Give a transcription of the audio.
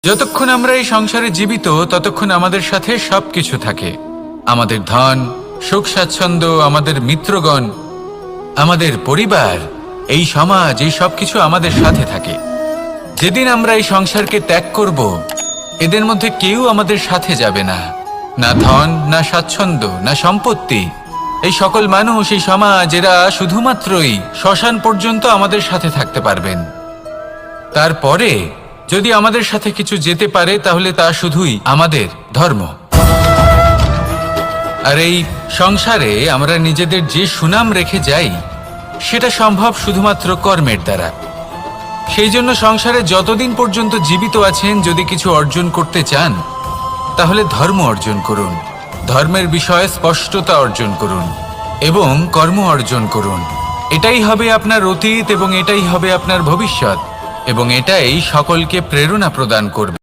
যতক্ষণ আমরা এই সংসারে জীবিত ততক্ষণ আমাদের সাথে সবকিছু থাকে। আমাদের ধন, সুখ স্বাচ্ছন্দ্য, আমাদের মিত্রগণ, আমাদের পরিবার, এই সমাজ, এই সবকিছু আমাদের সাথে থাকে। যেদিন আমরা এই সংসারকে ত্যাগ করব, এদের মধ্যে কেউ আমাদের সাথে যাবে না। না ধন, না স্বাচ্ছন্দ্য, না সম্পত্তি। এই সকল মানুষ, এই সমাজ, এরা শুধুমাত্রই শ্মশান পর্যন্ত আমাদের সাথে থাকতে পারবেন। তারপরে যদি আমাদের সাথে কিছু যেতে পারে তাহলে তা শুধুই আমাদের ধর্ম। আর এই সংসারে আমরা নিজেদের যে সুনাম রেখে যাই সেটা সম্ভব শুধুমাত্র কর্মের দ্বারা। সেই জন্য সংসারে যতদিন পর্যন্ত জীবিত আছেন, যদি কিছু অর্জন করতে চান তাহলে ধর্ম অর্জন করুন, ধর্মের বিষয়ে স্পষ্টতা অর্জন করুন এবং কর্ম অর্জন করুন। এটাই হবে আপনার অতীত এবং এটাই হবে আপনার ভবিষ্যৎ, এবং এটাই সকলকে প্রেরণা প্রদান করবে।